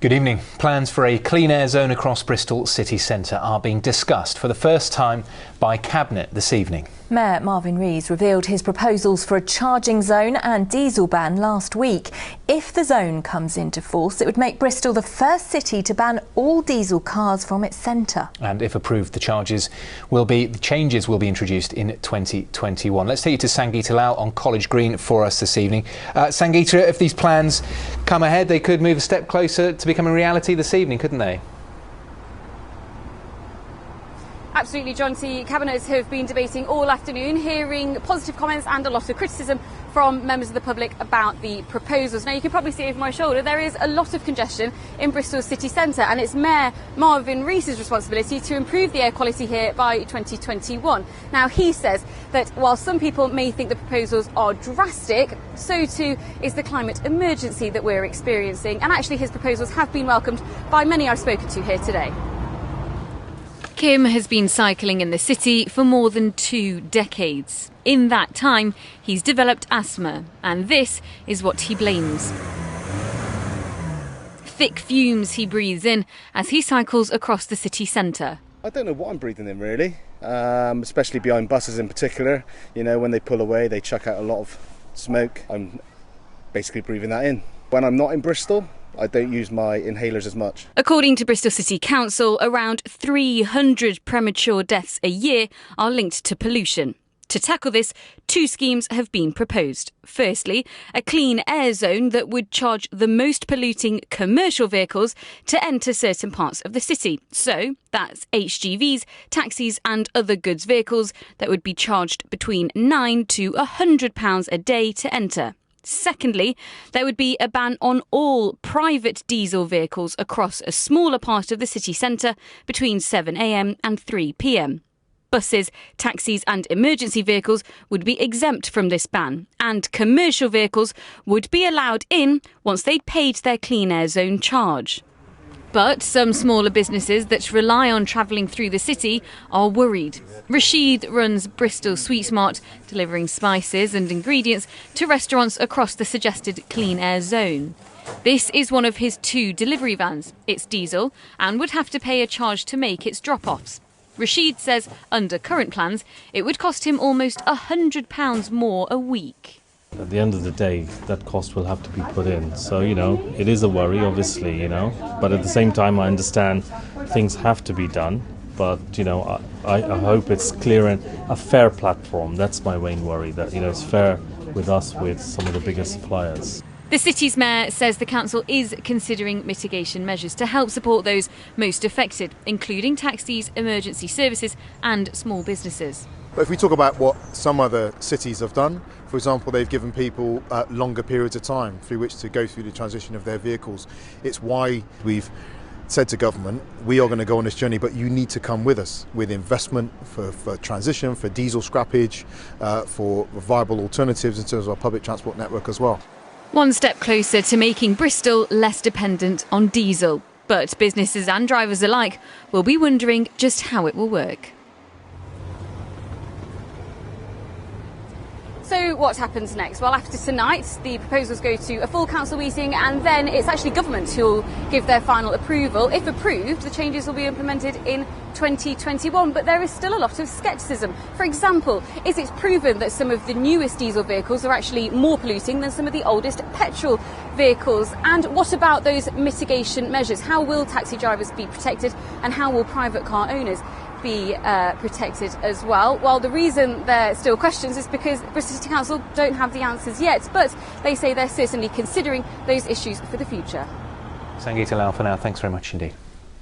Good evening. Plans for a clean air zone across Bristol city centre are being discussed for the first time by Cabinet this evening. Mayor Marvin Rees revealed his proposals for a charging zone and diesel ban last week. If the zone comes into force, it would make Bristol the first city to ban all diesel cars from its centre. And if approved, the changes will be introduced in 2021. Let's take you to Sangeeta Lal on College Green for us this evening. Sangeeta, if these plans come ahead, they could move a step closer to becoming reality this evening, couldn't they? Absolutely, John. Cabinets have been debating all afternoon, hearing positive comments and a lot of criticism from members of the public about the proposals. Now, you can probably see over my shoulder there is a lot of congestion in Bristol city centre, and it's Mayor Marvin Rees' responsibility to improve the air quality here by 2021. Now, he says that while some people may think the proposals are drastic, so too is the climate emergency that we're experiencing. And actually, his proposals have been welcomed by many I've spoken to here today. Kim has been cycling in the city for more than 2 decades. In that time, he's developed asthma, and this is what he blames. Thick fumes he breathes in as he cycles across the city centre. I don't know what I'm breathing in really, especially behind buses in particular. You know, when they pull away, they chuck out a lot of smoke. I'm basically breathing that in. When I'm not in Bristol, I don't use my inhalers as much. According to Bristol City Council, around 300 premature deaths a year are linked to pollution. To tackle this, 2 schemes have been proposed. Firstly, a clean air zone that would charge the most polluting commercial vehicles to enter certain parts of the city. So that's HGVs, taxis and other goods vehicles that would be charged between £9 to £100 a day to enter. Secondly, there would be a ban on all private diesel vehicles across a smaller part of the city centre between 7 a.m. and 3 p.m. Buses, taxis and emergency vehicles would be exempt from this ban, and commercial vehicles would be allowed in once they'd paid their clean air zone charge. But some smaller businesses that rely on travelling through the city are worried. Rashid runs Bristol Sweet Mart, delivering spices and ingredients to restaurants across the suggested clean air zone. This is one of his 2 delivery vans. It's diesel and would have to pay a charge to make its drop-offs. Rashid says under current plans, it would cost him almost £100 more a week. At the end of the day, that cost will have to be put in. So, it is a worry, obviously, But at the same time, I understand things have to be done. But, I hope it's clear and a fair platform. That's my main worry, that, it's fair with us, with some of the bigger suppliers. The city's mayor says the council is considering mitigation measures to help support those most affected, including taxis, emergency services and small businesses. But if we talk about what some other cities have done, for example, they've given people longer periods of time through which to go through the transition of their vehicles. It's why we've said to government, we are going to go on this journey, but you need to come with us with investment for transition, for diesel scrappage, for viable alternatives in terms of our public transport network as well. One step closer to making Bristol less dependent on diesel. But businesses and drivers alike will be wondering just how it will work. So what happens next? Well, after tonight, the proposals go to a full council meeting, and then it's actually government who'll give their final approval. If approved, the changes will be implemented in 2021, but there is still a lot of scepticism. For example, is it proven that some of the newest diesel vehicles are actually more polluting than some of the oldest petrol vehicles? And what about those mitigation measures? How will taxi drivers be protected, and how will private car owners be protected as well? Well, the reason there are still questions is because Bristol City Council don't have the answers yet, but they say they're certainly considering those issues for the future. Sangeeta Lal for now. Thanks very much indeed.